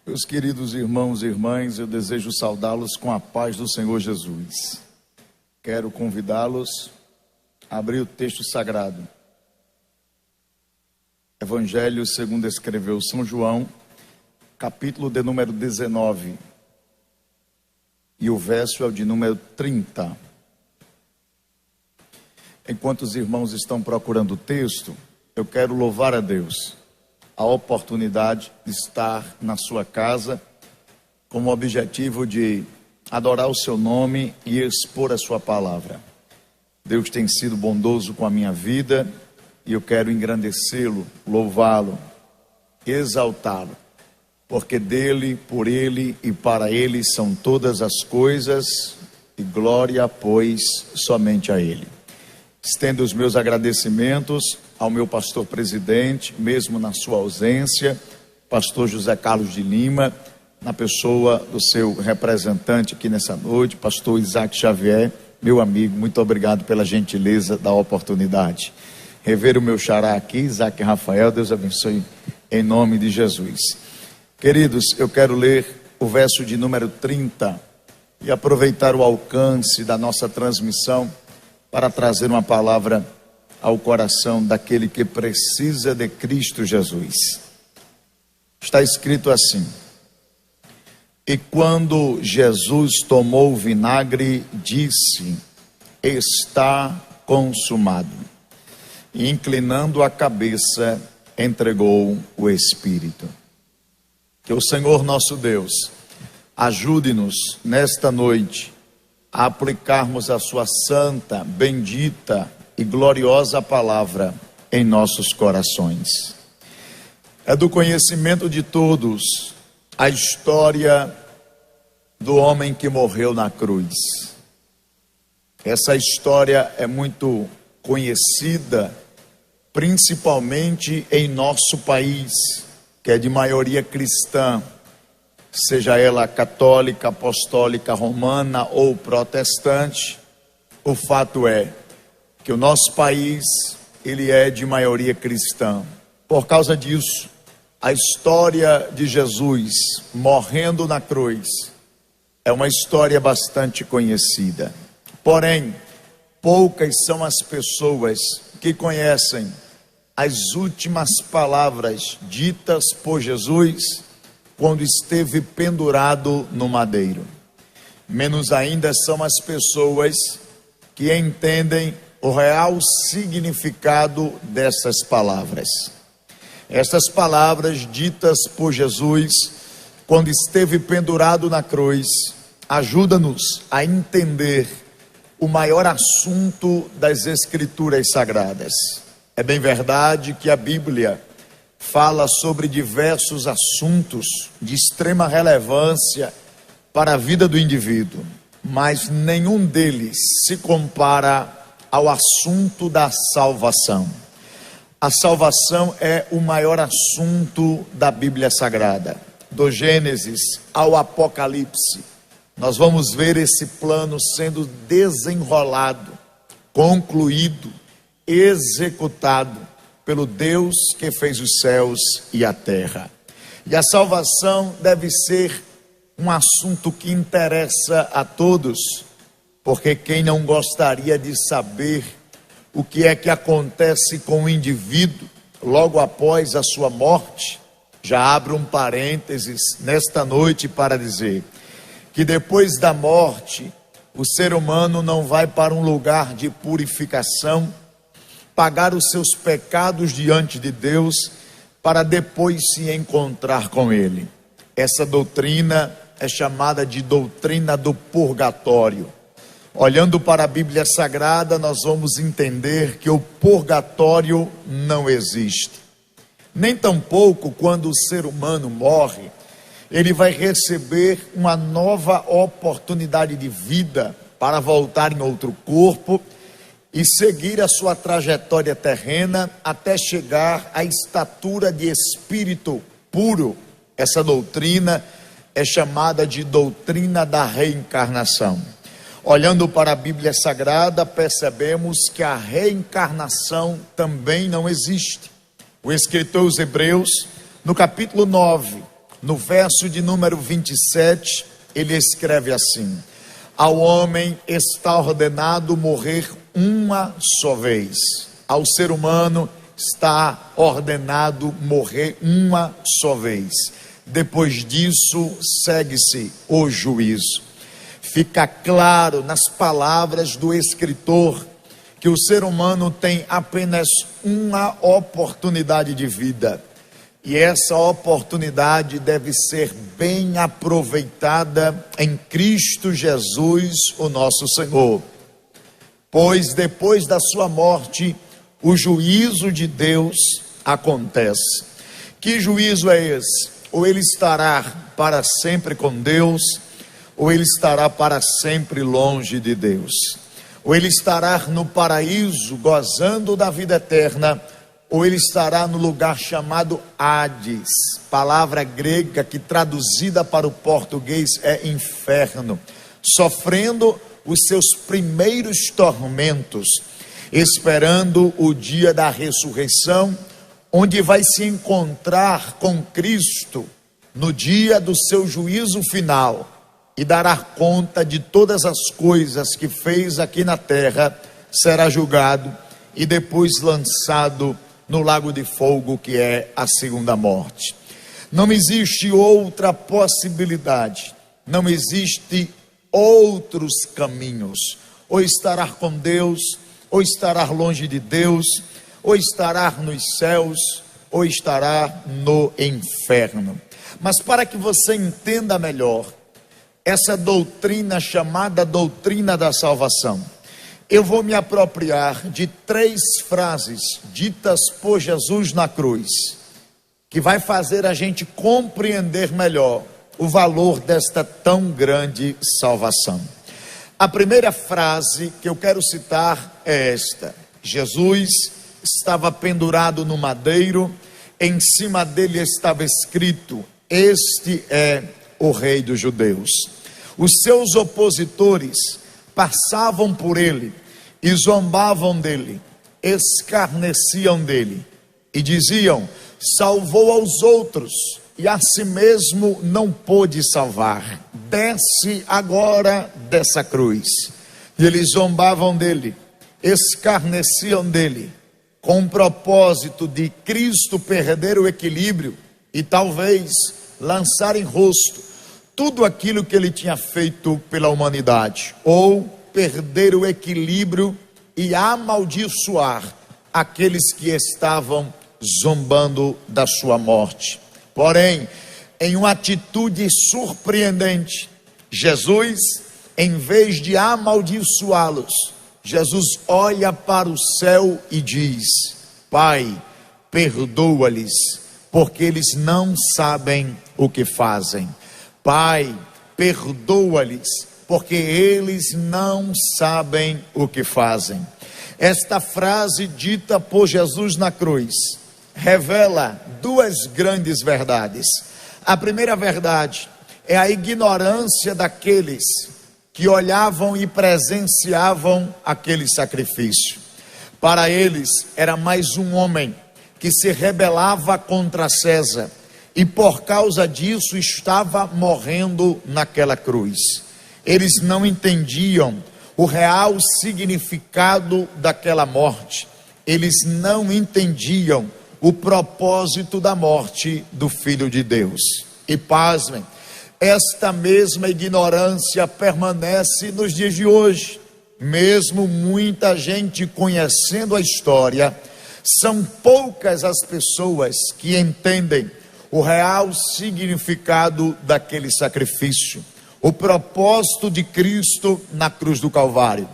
Meus queridos irmãos e irmãs, eu desejo saudá-los com a paz do Senhor Jesus. Quero convidá-los a abrir o texto sagrado. Evangelho segundo escreveu São João, capítulo de número 19. E o verso é o de número 30. Enquanto os irmãos estão procurando o texto, eu quero louvar a Deus a oportunidade de estar na sua casa com o objetivo de adorar o seu nome e expor a sua palavra. Deus tem sido bondoso com a minha vida e eu quero engrandecê-lo, louvá-lo, exaltá-lo, porque dele, por ele e para ele são todas as coisas, e glória, pois, somente a ele. Estendo os meus agradecimentos ao meu pastor presidente, mesmo na sua ausência, pastor José Carlos de Lima, na pessoa do seu representante aqui nessa noite, pastor Isaac Xavier, meu amigo, muito obrigado pela gentileza da oportunidade. Rever o meu xará aqui, Isaac Rafael, Deus abençoe em nome de Jesus. Queridos, eu quero ler o verso de número 30 e aproveitar o alcance da nossa transmissão para trazer uma palavra ao coração daquele que precisa de Cristo Jesus. Está escrito assim: e quando Jesus tomou o vinagre, disse: está consumado. E inclinando a cabeça, entregou o Espírito. Que o Senhor nosso Deus ajude-nos nesta noite a aplicarmos a sua santa, bendita e gloriosa palavra em nossos corações. É do conhecimento de todos a história do homem que morreu na cruz. Essa história é muito conhecida, principalmente em nosso país, que é de maioria cristã, seja ela católica, apostólica, romana ou protestante. O fato é que o nosso país, ele é de maioria cristã. Por causa disso, a história de Jesus morrendo na cruz é uma história bastante conhecida. Porém, poucas são as pessoas que conhecem as últimas palavras ditas por Jesus quando esteve pendurado no madeiro. Menos ainda são as pessoas que entendem o real significado dessas palavras. Essas palavras ditas por Jesus quando esteve pendurado na cruz ajudam-nos a entender o maior assunto das Escrituras Sagradas. É bem verdade que a Bíblia fala sobre diversos assuntos de extrema relevância para a vida do indivíduo, mas nenhum deles se compara ao assunto da salvação. A salvação é o maior assunto da Bíblia Sagrada. Do Gênesis ao Apocalipse, nós vamos ver esse plano sendo desenrolado, concluído, executado pelo Deus que fez os céus e a terra. E a salvação deve ser um assunto que interessa a todos, porque quem não gostaria de saber o que é que acontece com o indivíduo logo após a sua morte? Já abro um parênteses nesta noite para dizer que depois da morte, o ser humano não vai para um lugar de purificação, pagar os seus pecados diante de Deus, para depois se encontrar com Ele. Essa doutrina é chamada de doutrina do purgatório. Olhando para a Bíblia Sagrada, nós vamos entender que o purgatório não existe. Nem tampouco quando o ser humano morre, ele vai receber uma nova oportunidade de vida para voltar em outro corpo e seguir a sua trajetória terrena até chegar à estatura de espírito puro. Essa doutrina é chamada de doutrina da reencarnação. Olhando para a Bíblia Sagrada, percebemos que a reencarnação também não existe. O escritor aos Hebreus, no capítulo 9, no verso de número 27, ele escreve assim: ao homem está ordenado morrer uma só vez. Ao ser humano está ordenado morrer uma só vez. Depois disso, segue-se o juízo. Fica claro nas palavras do escritor que o ser humano tem apenas uma oportunidade de vida. E essa oportunidade deve ser bem aproveitada em Cristo Jesus, o nosso Senhor. Pois depois da sua morte, o juízo de Deus acontece. Que juízo é esse? Ou ele estará para sempre com Deus, ou ele estará para sempre longe de Deus. Ou ele estará no paraíso, gozando da vida eterna, ou ele estará no lugar chamado Hades, palavra grega que traduzida para o português é inferno, sofrendo os seus primeiros tormentos, esperando o dia da ressurreição, onde vai se encontrar com Cristo no dia do seu juízo final e dará conta de todas as coisas que fez aqui na terra, será julgado e depois lançado no lago de fogo, que é a segunda morte. Não existe outra possibilidade, não existe outros caminhos. Ou estará com Deus, ou estará longe de Deus, ou estará nos céus, ou estará no inferno. Mas para que você entenda melhor essa doutrina chamada doutrina da salvação, eu vou me apropriar de 3 frases ditas por Jesus na cruz, que vai fazer a gente compreender melhor o valor desta tão grande salvação. A primeira frase que eu quero citar é esta: Jesus estava pendurado no madeiro, em cima dele estava escrito: este é o Rei dos Judeus. Os seus opositores passavam por ele e zombavam dele, escarneciam dele e diziam: salvou aos outros e a si mesmo não pôde salvar, desce agora dessa cruz. E eles zombavam dele, escarneciam dele, com o propósito de Cristo perder o equilíbrio e talvez lançar em rosto tudo aquilo que ele tinha feito pela humanidade, ou perder o equilíbrio e amaldiçoar aqueles que estavam zombando da sua morte. Porém, em uma atitude surpreendente, Jesus, em vez de amaldiçoá-los, Jesus olha para o céu e diz: Pai, perdoa-lhes, porque eles não sabem o que fazem. Pai, perdoa-lhes, porque eles não sabem o que fazem. Esta frase dita por Jesus na cruz revela 2 grandes verdades. A primeira verdade é a ignorância daqueles que olhavam e presenciavam aquele sacrifício. Para eles era mais um homem que se rebelava contra César e por causa disso estava morrendo naquela cruz. Eles não entendiam o real significado daquela morte. Eles não entendiam o propósito da morte do Filho de Deus. E pasmem, esta mesma ignorância permanece nos dias de hoje. Mesmo muita gente conhecendo a história, são poucas as pessoas que entendem o real significado daquele sacrifício, o propósito de Cristo na cruz do Calvário.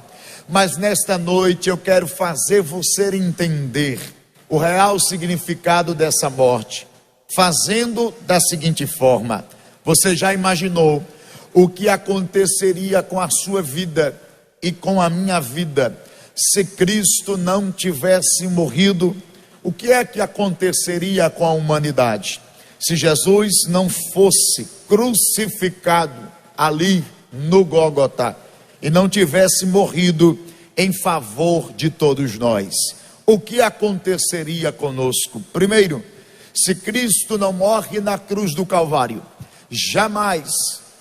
Mas nesta noite eu quero fazer você entender o real significado dessa morte, fazendo da seguinte forma: você já imaginou o que aconteceria com a sua vida e com a minha vida se Cristo não tivesse morrido? O que é que aconteceria com a humanidade se Jesus não fosse crucificado ali no Gólgota e não tivesse morrido em favor de todos nós? O que aconteceria conosco? Primeiro, se Cristo não morre na cruz do Calvário, jamais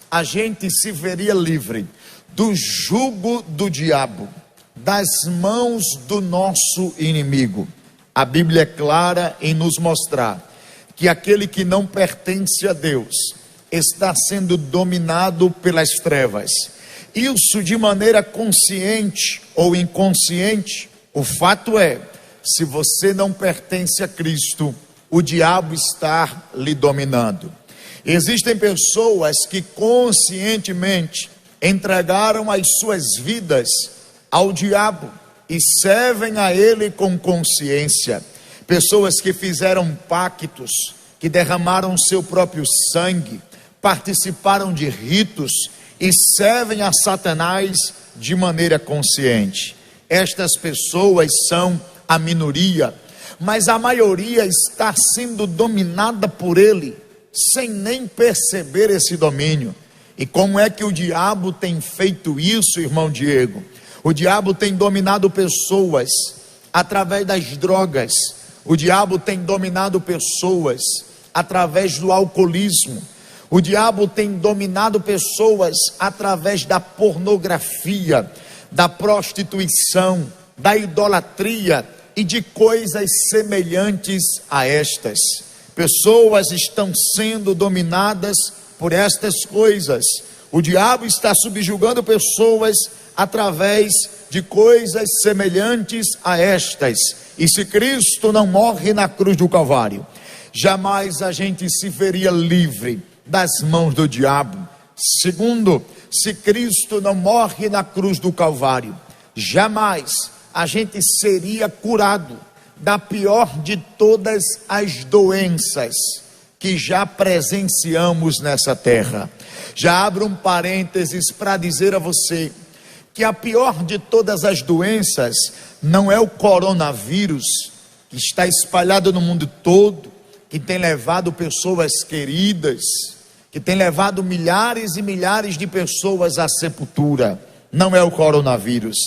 a gente se veria livre do jugo do diabo, das mãos do nosso inimigo. A Bíblia é clara em nos mostrar que aquele que não pertence a Deus está sendo dominado pelas trevas. Isso de maneira consciente ou inconsciente. O fato é, se você não pertence a Cristo, o diabo está lhe dominando. Existem pessoas que conscientemente entregaram as suas vidas ao diabo e servem a ele com consciência. Pessoas que fizeram pactos, que derramaram seu próprio sangue, participaram de ritos e servem a Satanás de maneira consciente. Estas pessoas são a minoria, mas a maioria está sendo dominada por ele, sem nem perceber esse domínio. E como é que o diabo tem feito isso, irmão Diego? O diabo tem dominado pessoas através das drogas. O diabo tem dominado pessoas através do alcoolismo. O diabo tem dominado pessoas através da pornografia, da prostituição, da idolatria e de coisas semelhantes a estas. Pessoas estão sendo dominadas por estas coisas. O diabo está subjugando pessoas através de coisas semelhantes a estas. E se Cristo não morre na cruz do Calvário, jamais a gente se veria livre das mãos do diabo. Segundo, se Cristo não morre na cruz do Calvário, jamais a gente seria curado da pior de todas as doenças que já presenciamos nessa terra. Já abro um parênteses para dizer a você que a pior de todas as doenças não é o coronavírus, que está espalhado no mundo todo, que tem levado pessoas queridas, que tem levado milhares e milhares de pessoas à sepultura. Não é o coronavírus,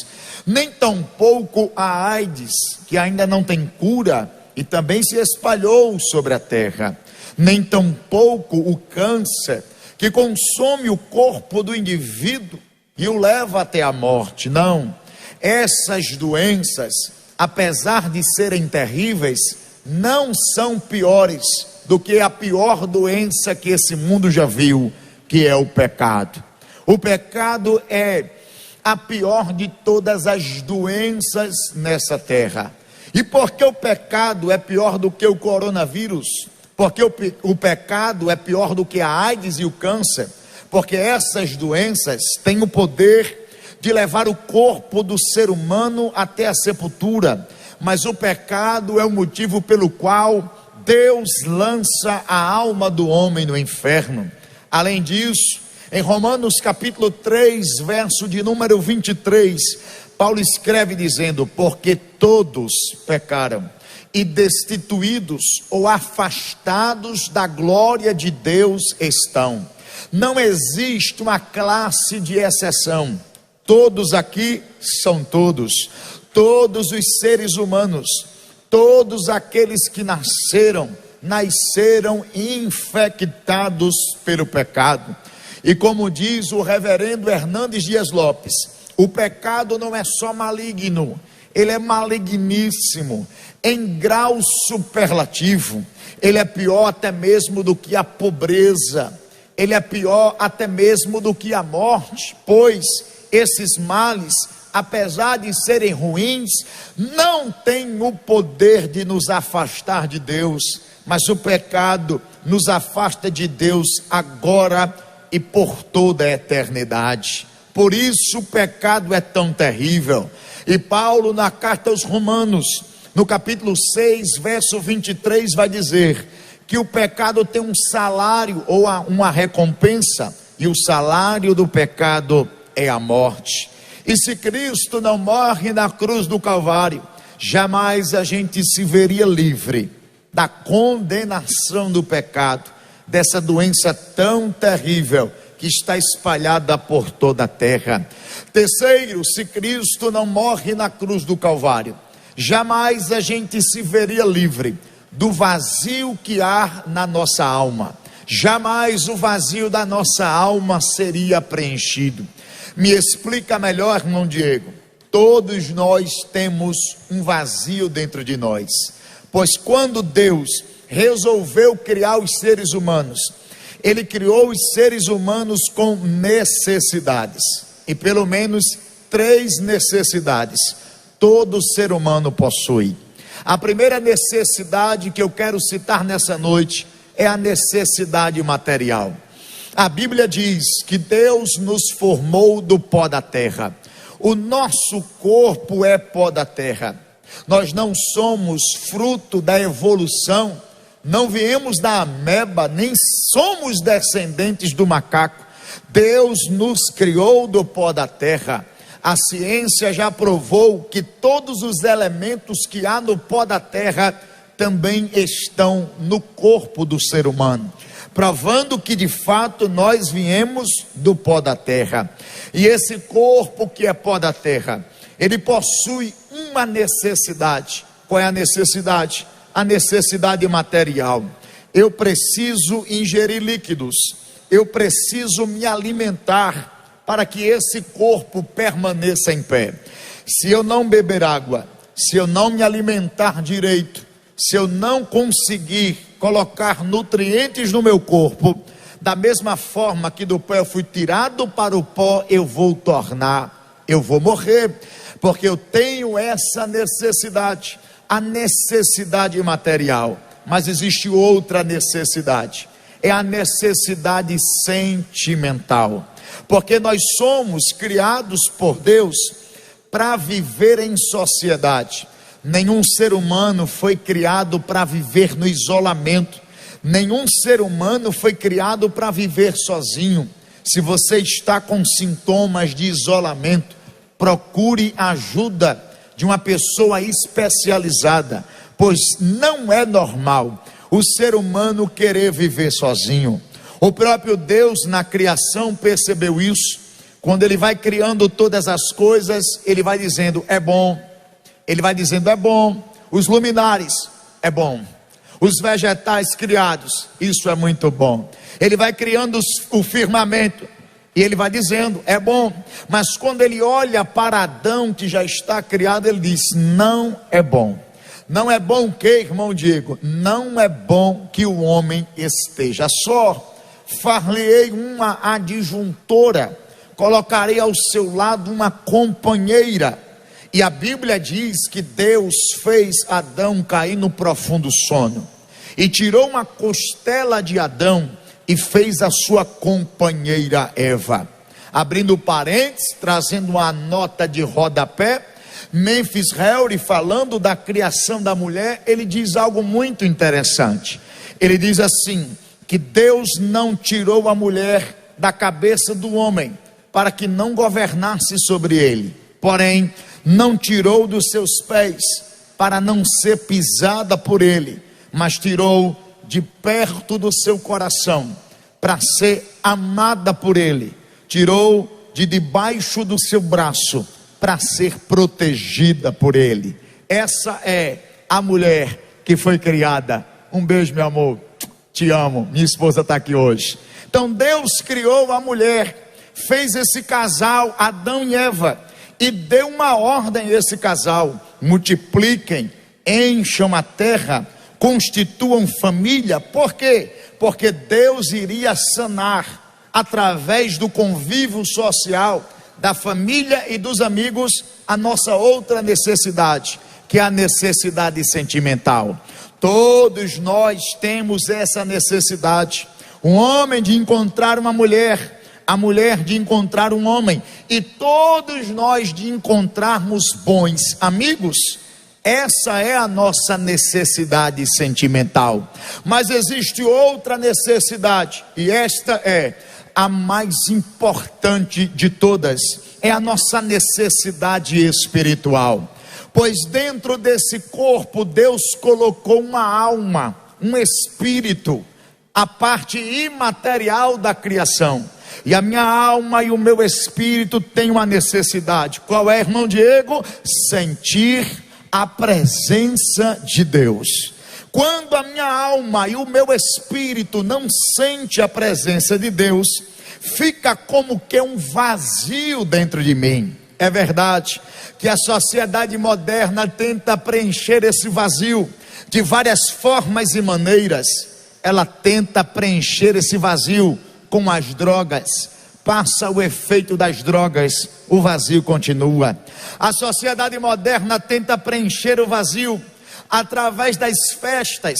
nem tampouco a AIDS, que ainda não tem cura e também se espalhou sobre a terra, nem tampouco o câncer, que consome o corpo do indivíduo e o leva até a morte. Não, essas doenças, apesar de serem terríveis, não são piores do que a pior doença que esse mundo já viu, que é o pecado. O pecado é a pior de todas as doenças nessa terra. E por que o pecado é pior do que o coronavírus? Porque o pecado é pior do que a AIDS e o câncer? Porque essas doenças têm o poder de levar o corpo do ser humano até a sepultura. Mas o pecado é o motivo pelo qual Deus lança a alma do homem no inferno. Além disso, em Romanos capítulo 3, verso de número 23, Paulo escreve dizendo: porque todos pecaram e destituídos ou afastados da glória de Deus estão. Não existe uma classe de exceção. Todos aqui são todos os seres humanos, todos aqueles que nasceram infectados pelo pecado. E como diz o reverendo Hernandes Dias Lopes, o pecado não é só maligno, ele é maligníssimo, em grau superlativo. Ele é pior até mesmo do que a pobreza, ele é pior até mesmo do que a morte, pois esses males, apesar de serem ruins, não têm o poder de nos afastar de Deus, mas o pecado nos afasta de Deus agora e por toda a eternidade. Por isso o pecado é tão terrível. E Paulo, na carta aos Romanos, no capítulo 6, verso 23, vai dizer que o pecado tem um salário ou uma recompensa, e o salário do pecado é a morte. E se Cristo não morre na cruz do Calvário, jamais a gente se veria livre da condenação do pecado, dessa doença tão terrível que está espalhada por toda a terra. Terceiro, se Cristo não morre na cruz do Calvário, jamais a gente se veria livre do vazio que há na nossa alma. Jamais o vazio da nossa alma seria preenchido. Me explica melhor, irmão Diego. Todos nós temos um vazio dentro de nós, pois quando Deus resolveu criar os seres humanos, Ele criou os seres humanos com necessidades, e pelo menos 3 necessidades todo ser humano possui. A primeira necessidade que eu quero citar nessa noite é a necessidade material. A Bíblia diz que Deus nos formou do pó da terra. O nosso corpo é pó da terra. Nós não somos fruto da evolução, não viemos da ameba, nem somos descendentes do macaco. Deus nos criou do pó da terra. A ciência já provou que todos os elementos que há no pó da terra também estão no corpo do ser humano, provando que de fato nós viemos do pó da terra. E esse corpo que é pó da terra, ele possui uma necessidade. Qual é a necessidade? A necessidade material. Eu preciso ingerir líquidos, eu preciso me alimentar para que esse corpo permaneça em pé. Se eu não beber água, se eu não me alimentar direito, se eu não conseguir colocar nutrientes no meu corpo, da mesma forma que do pó eu fui tirado para o pó, eu vou tornar, eu vou morrer, porque eu tenho essa necessidade, a necessidade material. Mas existe outra necessidade, é a necessidade sentimental, porque nós somos criados por Deus para viver em sociedade. Nenhum ser humano foi criado para viver no isolamento. Nenhum ser humano foi criado para viver sozinho. Se você está com sintomas de isolamento, procure ajuda de uma pessoa especializada, pois não é normal o ser humano querer viver sozinho. O próprio Deus na criação percebeu isso. Quando Ele vai criando todas as coisas, Ele vai dizendo, é bom. Ele vai dizendo, é bom. Os luminares, é bom. Os vegetais criados, isso é muito bom. Ele vai criando o firmamento, e Ele vai dizendo, é bom. Mas quando Ele olha para Adão, que já está criado, Ele diz, não é bom. Não é bom o que, irmão Diego? Não é bom que o homem esteja só. Far-lhe-ei uma adjuntora, colocarei ao seu lado uma companheira. E a Bíblia diz que Deus fez Adão cair no profundo sono, e tirou uma costela de Adão, e fez a sua companheira Eva. Abrindo parênteses, trazendo uma nota de rodapé, Memphis Henry, falando da criação da mulher, ele diz algo muito interessante. Ele diz assim, que Deus não tirou a mulher da cabeça do homem, para que não governasse sobre ele, porém, não tirou dos seus pés, para não ser pisada por ele, mas tirou de perto do seu coração, para ser amada por ele, tirou de debaixo do seu braço, para ser protegida por ele. Essa é a mulher que foi criada. Um beijo, meu amor, te amo, minha esposa está aqui hoje. Então Deus criou a mulher, fez esse casal, Adão e Eva, e deu uma ordem a esse casal: multipliquem, encham a terra, constituam família. Por quê? Porque Deus iria sanar, através do convívio social, da família e dos amigos, a nossa outra necessidade, que é a necessidade sentimental. Todos nós temos essa necessidade. Um homem de encontrar uma mulher, a mulher de encontrar um homem, e todos nós de encontrarmos bons amigos. Essa é a nossa necessidade sentimental. Mas existe outra necessidade, e esta é a mais importante de todas, é a nossa necessidade espiritual. Pois dentro desse corpo Deus colocou uma alma, um espírito, a parte imaterial da criação. E a minha alma e o meu espírito têm uma necessidade. Qual é, irmão Diego? Sentir a presença de Deus. Quando a minha alma e o meu espírito não sente a presença de Deus, fica como que um vazio dentro de mim. É verdade que a sociedade moderna tenta preencher esse vazio de várias formas e maneiras. Ela tenta preencher esse vazio com as drogas. Passa o efeito das drogas, o vazio continua. A sociedade moderna tenta preencher o vazio através das festas,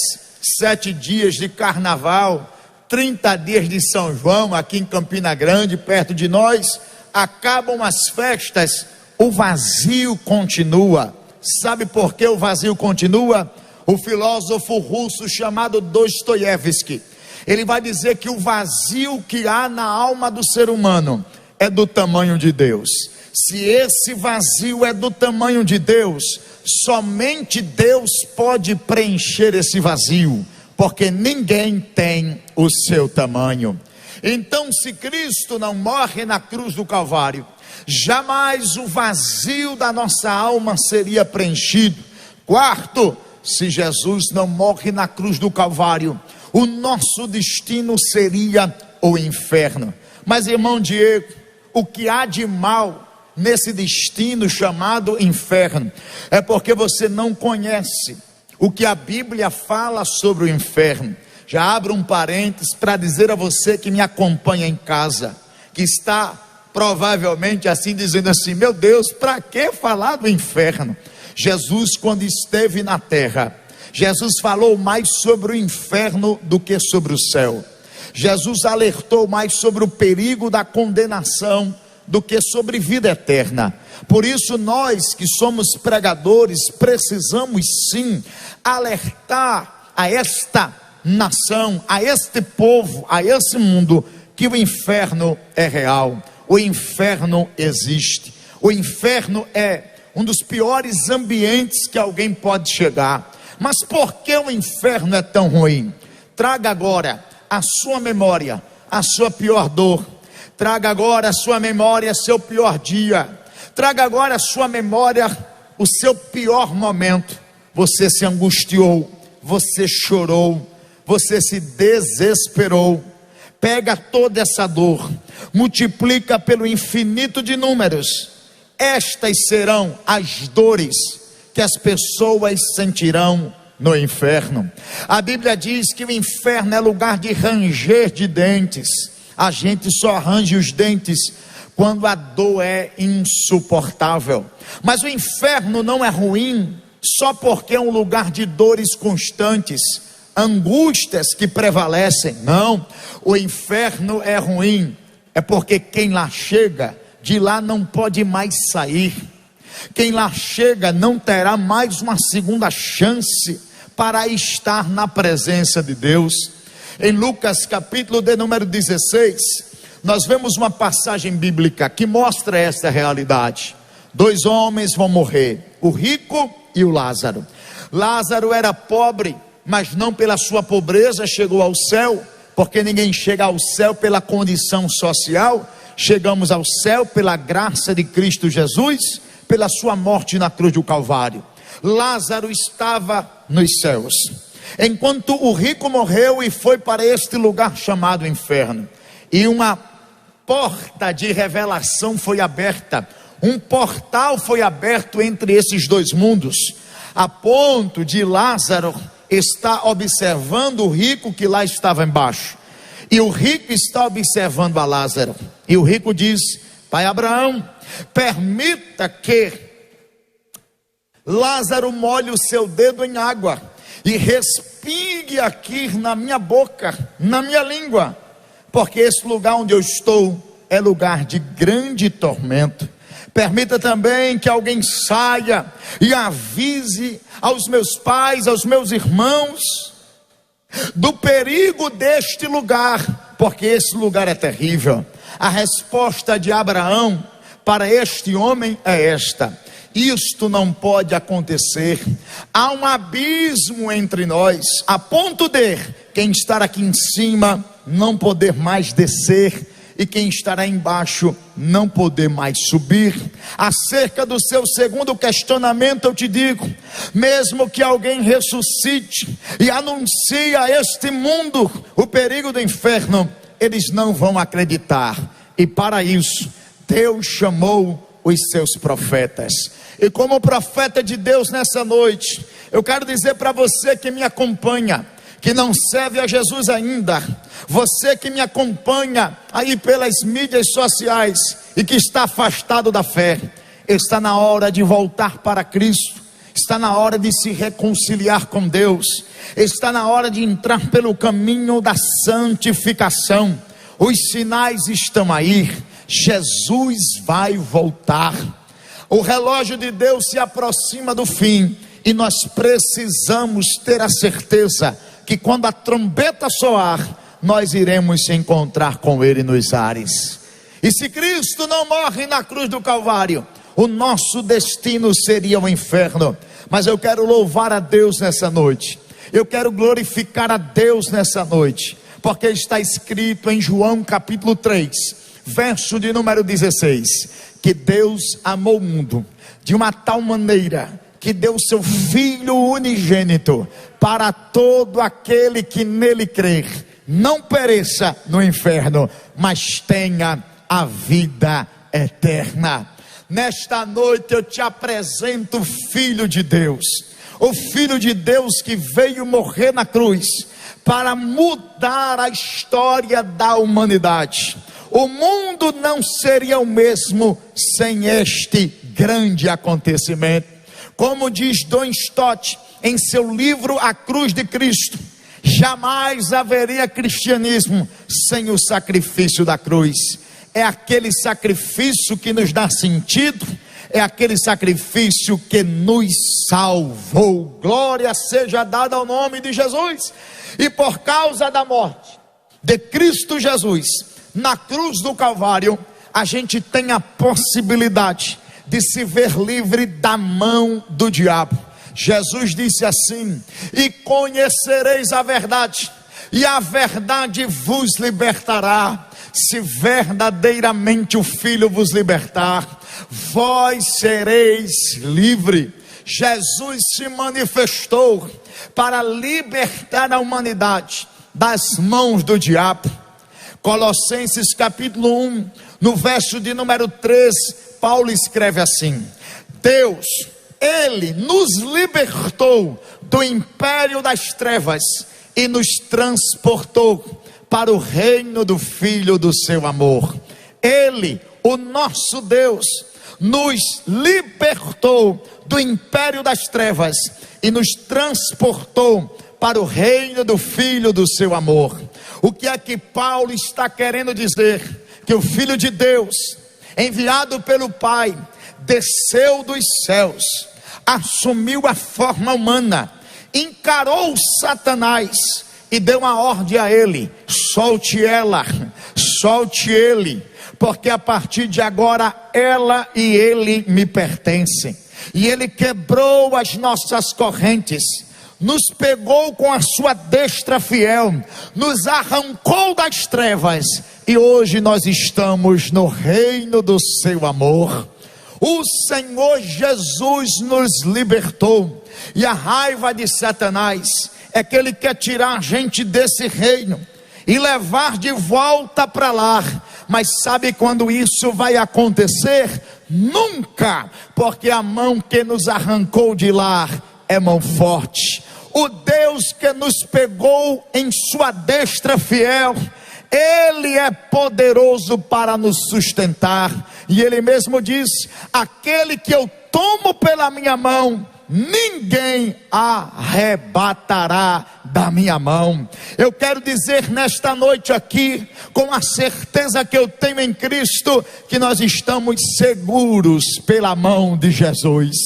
7 dias de carnaval, 30 dias de São João, aqui em Campina Grande, perto de nós. Acabam as festas, o vazio continua. Sabe por que o vazio continua? O filósofo russo chamado Dostoiévski, ele vai dizer que o vazio que há na alma do ser humano é do tamanho de Deus. Se esse vazio é do tamanho de Deus, somente Deus pode preencher esse vazio, porque ninguém tem o seu tamanho. Então, se Cristo não morre na cruz do Calvário, jamais o vazio da nossa alma seria preenchido. Quarto, se Jesus não morre na cruz do Calvário, o nosso destino seria o inferno. Mas, irmão Diego, o que há de mal nesse destino chamado inferno é porque você não conhece o que a Bíblia fala sobre o inferno. Já abro um parênteses para dizer a você que me acompanha em casa, que está provavelmente assim, dizendo assim: meu Deus, para que falar do inferno? Jesus, quando esteve na terra, Jesus falou mais sobre o inferno do que sobre o céu. Jesus alertou mais sobre o perigo da condenação do que sobre vida eterna. Por isso nós que somos pregadores precisamos sim alertar a esta nação, a este povo, a esse mundo, que o inferno é real. O inferno existe. O inferno é um dos piores ambientes que alguém pode chegar. Mas por que o inferno é tão ruim? Traga agora à sua memória a sua pior dor. Traga agora à sua memória seu pior dia. Traga agora à sua memória o seu pior momento. Você se angustiou, você chorou, você se desesperou. Pega toda essa dor, multiplica pelo infinito de números. Estas serão as dores que as pessoas sentirão no inferno. A Bíblia diz que o inferno é lugar de ranger de dentes. A gente só arranja os dentes quando a dor é insuportável. Mas o inferno não é ruim só porque é um lugar de dores constantes, angústias que prevalecem. Não, o inferno é ruim é porque quem lá chega, de lá não pode mais sair. Quem lá chega não terá mais uma segunda chance para estar na presença de Deus. Em Lucas capítulo de número 16, nós vemos uma passagem bíblica que mostra esta realidade. 2 homens vão morrer, o rico e o Lázaro. Lázaro era pobre, mas não pela sua pobreza chegou ao céu, porque ninguém chega ao céu pela condição social. Chegamos ao céu pela graça de Cristo Jesus, pela sua morte na cruz do Calvário. Lázaro estava nos céus, enquanto o rico morreu e foi para este lugar chamado inferno. E uma porta de revelação foi aberta, um portal foi aberto entre esses dois mundos, a ponto de Lázaro estar observando o rico que lá estava embaixo, e o rico está observando a Lázaro. E o rico diz: Pai Abraão, permita que Lázaro molhe o seu dedo em água e respingue aqui na minha boca, na minha língua, porque esse lugar onde eu estou é lugar de grande tormento. Permita também que alguém saia e avise aos meus pais, aos meus irmãos, do perigo deste lugar, porque esse lugar é terrível. A resposta de Abraão para este homem é esta: isto não pode acontecer. Há um abismo entre nós, a ponto de quem está aqui em cima não poder mais descer, e quem estará embaixo não poder mais subir. Acerca do seu segundo questionamento, eu te digo: mesmo que alguém ressuscite e anuncie a este mundo o perigo do inferno, eles não vão acreditar. E para isso, Deus chamou os seus profetas. E como profeta de Deus nessa noite, eu quero dizer para você que me acompanha, que não serve a Jesus ainda, você que me acompanha aí pelas mídias sociais e que está afastado da fé, está na hora de voltar para Cristo, está na hora de se reconciliar com Deus, está na hora de entrar pelo caminho da santificação. Os sinais estão aí, Jesus vai voltar. O relógio de Deus se aproxima do fim e nós precisamos ter a certeza que quando a trombeta soar, nós iremos se encontrar com Ele nos ares. E se Cristo não morre na cruz do Calvário, o nosso destino seria o inferno. Mas eu quero louvar a Deus nessa noite, eu quero glorificar a Deus nessa noite, porque está escrito em João capítulo 3, verso de número 16, que Deus amou o mundo de uma tal maneira que deu seu Filho unigênito para todo aquele que nele crer, não pereça no inferno, mas tenha a vida eterna. Nesta noite eu te apresento o Filho de Deus, o Filho de Deus que veio morrer na cruz para mudar a história da humanidade. O mundo não seria o mesmo sem este grande acontecimento. Como diz Don Stott em seu livro A Cruz de Cristo, jamais haveria cristianismo sem o sacrifício da cruz. É aquele sacrifício que nos dá sentido, é aquele sacrifício que nos salvou. Glória seja dada ao nome de Jesus. E por causa da morte de Cristo Jesus na cruz do Calvário, a gente tem a possibilidade de se ver livre da mão do diabo. Jesus disse assim: e conhecereis a verdade, e a verdade vos libertará. Se verdadeiramente o Filho vos libertar, vós sereis livre. Jesus se manifestou para libertar a humanidade das mãos do diabo. Colossenses capítulo 1, no verso de número 3, Paulo escreve assim: Deus, Ele nos libertou do império das trevas e nos transportou para o reino do Filho do seu amor. Ele, o nosso Deus, nos libertou do império das trevas e nos transportou para o reino do Filho do seu amor. O que é que Paulo está querendo dizer? Que o Filho de Deus, enviado pelo Pai, desceu dos céus, assumiu a forma humana, encarou Satanás e deu uma ordem a ele: solte ela, solte ele, porque a partir de agora ela e ele me pertencem. E ele quebrou as nossas correntes, nos pegou com a sua destra fiel, nos arrancou das trevas, e hoje nós estamos no reino do seu amor. O Senhor Jesus nos libertou, e a raiva de Satanás é que ele quer tirar a gente desse reino e levar de volta para lá. Mas sabe quando isso vai acontecer? Nunca, porque a mão que nos arrancou de lá é mão forte. O Deus que nos pegou em sua destra fiel, Ele é poderoso para nos sustentar. E Ele mesmo diz: aquele que eu tomo pela minha mão, ninguém arrebatará da minha mão. Eu quero dizer nesta noite aqui, com a certeza que eu tenho em Cristo, que nós estamos seguros pela mão de Jesus.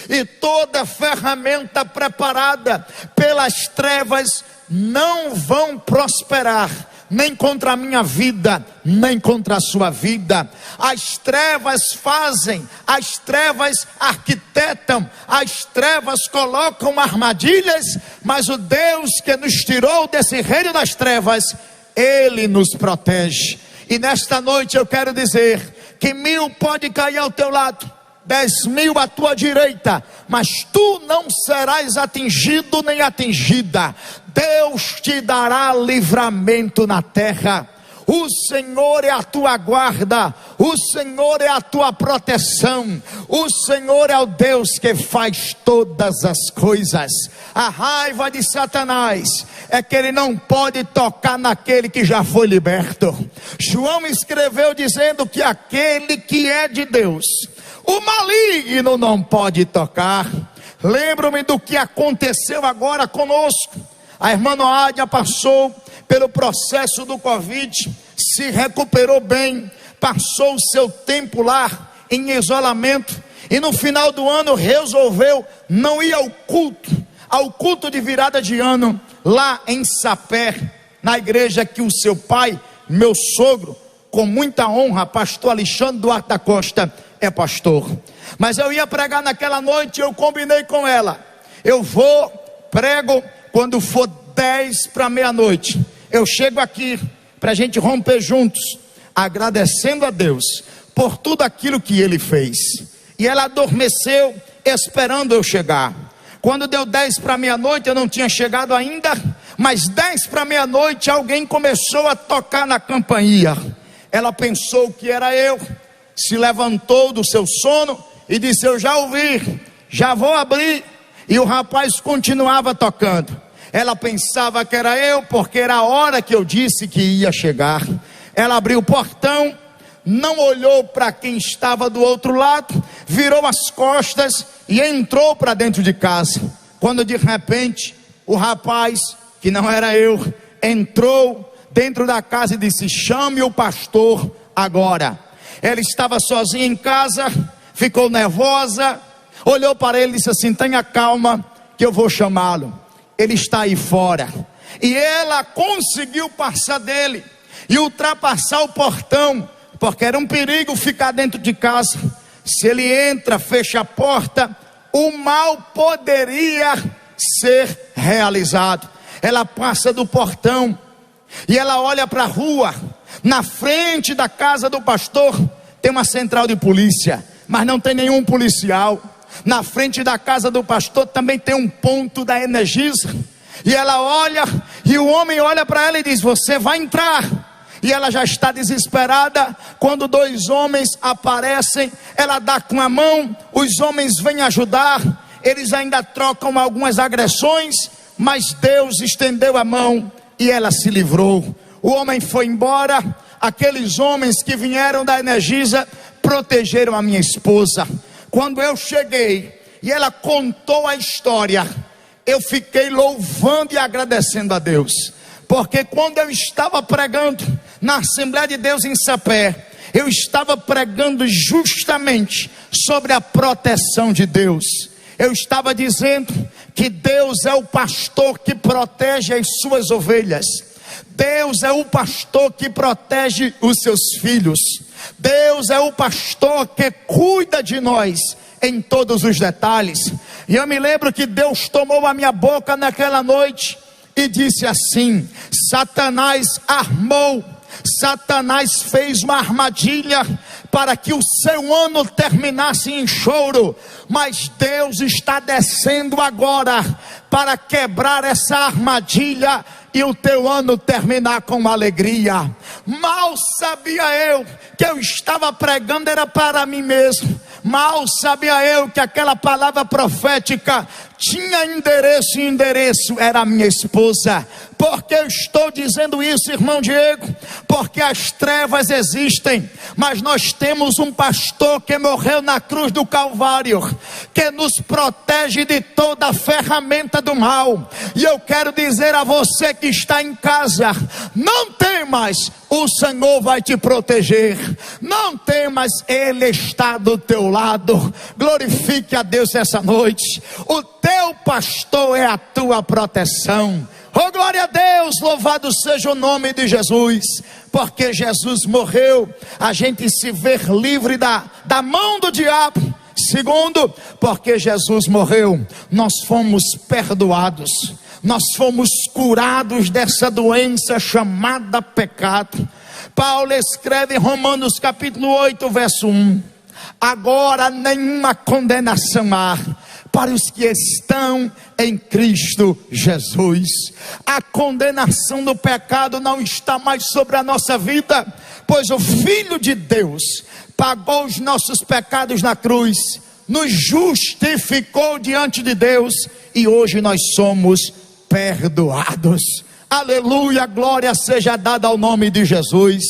E toda ferramenta preparada pelas trevas não vão prosperar, nem contra a minha vida, nem contra a sua vida. As trevas fazem, as trevas arquitetam, as trevas colocam armadilhas, mas o Deus que nos tirou desse reino das trevas, Ele nos protege. E nesta noite eu quero dizer que 1000 pode cair ao teu lado, 10.000 à tua direita, mas tu não serás atingido nem atingida. Deus te dará livramento na terra. O Senhor é a tua guarda, o Senhor é a tua proteção, o Senhor é o Deus que faz todas as coisas. A raiva de Satanás é que ele não pode tocar naquele que já foi liberto. João escreveu dizendo que aquele que é de Deus, o maligno não pode tocar. Lembro-me do que aconteceu agora conosco. A irmã Noádia passou pelo processo do Covid, se recuperou bem, passou o seu tempo lá em isolamento, e no final do ano resolveu não ir ao culto de virada de ano, lá em Sapé, na igreja que o seu pai, meu sogro, com muita honra, pastor Alexandre Duarte da Costa, é pastor. Mas eu ia pregar naquela noite, eu combinei com ela, eu prego quando for 10 para meia-noite, eu chego aqui para a gente romper juntos, agradecendo a Deus por tudo aquilo que Ele fez. E ela adormeceu esperando eu chegar. Quando deu 10 para meia-noite, eu não tinha chegado ainda, mas 10 para meia-noite alguém começou a tocar na campainha. Ela pensou que era eu, se levantou do seu sono e disse: eu já ouvi, já vou abrir. E o rapaz continuava tocando. Ela pensava que era eu, porque era a hora que eu disse que ia chegar. Ela abriu o portão, não olhou para quem estava do outro lado, virou as costas e entrou para dentro de casa. Quando de repente o rapaz, que não era eu, entrou dentro da casa e disse: chame o pastor agora. Ela estava sozinha em casa, ficou nervosa, olhou para ele e disse assim: tenha calma que eu vou chamá-lo, ele está aí fora. E ela conseguiu passar dele e ultrapassar o portão, porque era um perigo ficar dentro de casa. Se ele entra, fecha a porta, o mal poderia ser realizado. Ela passa do portão e ela olha para a rua. Na frente da casa do pastor tem uma central de polícia, mas não tem nenhum policial. Na frente da casa do pastor também tem um ponto da Energisa. E ela olha, e o homem olha para ela e diz: você vai entrar. E ela já está desesperada. Quando 2 homens aparecem, ela dá com a mão, os homens vêm ajudar. Eles ainda trocam algumas agressões, mas Deus estendeu a mão e ela se livrou. O homem foi embora. Aqueles homens que vieram da Energisa protegeram a minha esposa. Quando eu cheguei e ela contou a história, eu fiquei louvando e agradecendo a Deus, porque quando eu estava pregando na Assembleia de Deus em Sapé, eu estava pregando justamente sobre a proteção de Deus. Eu estava dizendo que Deus é o pastor que protege as suas ovelhas. Deus é o pastor que protege os seus filhos. Deus é o pastor que cuida de nós em todos os detalhes. E eu me lembro que Deus tomou a minha boca naquela noite e disse assim: Satanás armou, Satanás fez uma armadilha para que o seu ano terminasse em choro, mas Deus está descendo agora para quebrar essa armadilha e o teu ano terminar com alegria. Mal sabia eu que eu estava pregando era para mim mesmo. Mal sabia eu que aquela palavra profética tinha endereço, e endereço era a minha esposa. Porque eu estou dizendo isso, irmão Diego? Porque as trevas existem, mas nós temos um pastor que morreu na cruz do Calvário, que nos protege de toda a ferramenta do mal. E eu quero dizer a você que está em casa: não temas, o Senhor vai te proteger. Não temas, Ele está do teu lado. Glorifique a Deus essa noite. O teu pastor é a tua proteção. Oh, glória a Deus, louvado seja o nome de Jesus. Porque Jesus morreu, a gente se vê livre da mão do diabo. Segundo, porque Jesus morreu, nós fomos perdoados. Nós fomos curados dessa doença chamada pecado. Paulo escreve em Romanos capítulo 8, verso 1: agora nenhuma condenação há para os que estão em Cristo Jesus. A condenação do pecado não está mais sobre a nossa vida, pois o Filho de Deus pagou os nossos pecados na cruz, nos justificou diante de Deus, e hoje nós somos perdoados. Aleluia, glória seja dada ao nome de Jesus.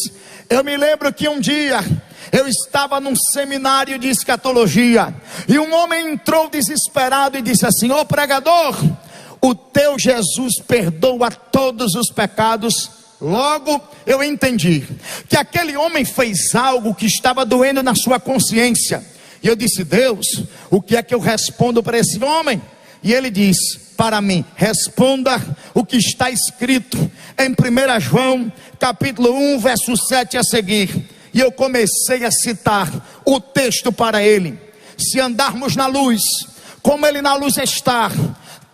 Eu me lembro que um dia eu estava num seminário de escatologia, e um homem entrou desesperado e disse assim: ô pregador, o teu Jesus perdoa todos os pecados. Logo eu entendi que aquele homem fez algo que estava doendo na sua consciência, e eu disse: Deus, o que é que eu respondo para esse homem? E ele disse para mim: responda o que está escrito em 1 João capítulo 1, verso 7 a seguir. E eu comecei a citar o texto para ele: se andarmos na luz, como ele na luz está,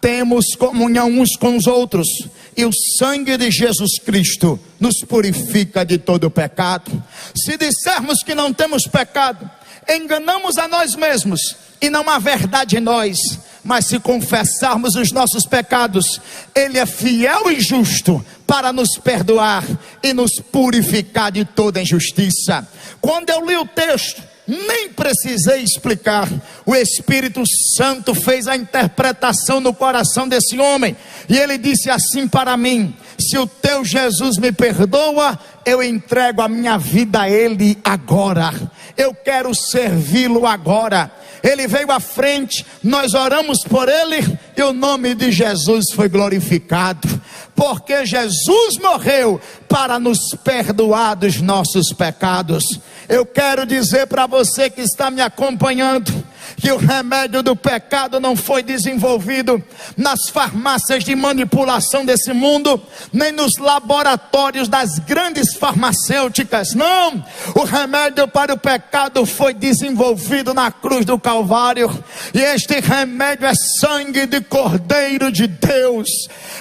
temos comunhão uns com os outros, e o sangue de Jesus Cristo nos purifica de todo pecado. Se dissermos que não temos pecado, enganamos a nós mesmos, e não há verdade em nós. Mas se confessarmos os nossos pecados, Ele é fiel e justo para nos perdoar e nos purificar de toda injustiça. Quando eu li o texto, nem precisei explicar. O Espírito Santo fez a interpretação no coração desse homem, e ele disse assim para mim: se o teu Jesus me perdoa, eu entrego a minha vida a Ele agora. Eu quero servi-lo agora. Ele veio à frente, nós oramos por ele, e o nome de Jesus foi glorificado, porque Jesus morreu para nos perdoar dos nossos pecados. Eu quero dizer para você que está me acompanhando, que o remédio do pecado não foi desenvolvido nas farmácias de manipulação desse mundo, nem nos laboratórios das grandes farmacêuticas. Não, o remédio para o pecado foi desenvolvido na cruz do Calvário, e este remédio é sangue de Cordeiro de Deus,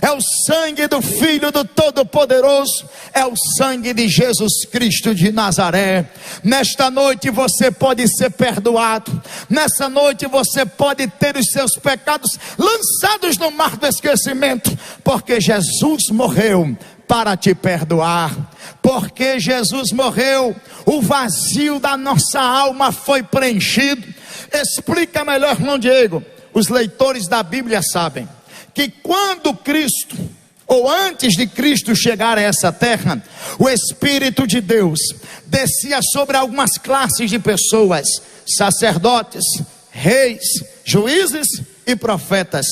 é o sangue do Filho do Todo-Poderoso, é o sangue de Jesus Cristo de Nazaré. Nesta noite você pode ser perdoado, nessa noite você pode ter os seus pecados lançados no mar do esquecimento, porque Jesus morreu para te perdoar. Porque Jesus morreu, o vazio da nossa alma foi preenchido. Explica melhor, irmão Diego. Os leitores da Bíblia sabem que quando Cristo, ou antes de Cristo chegar a essa terra, o Espírito de Deus descia sobre algumas classes de pessoas: sacerdotes, reis, juízes e profetas.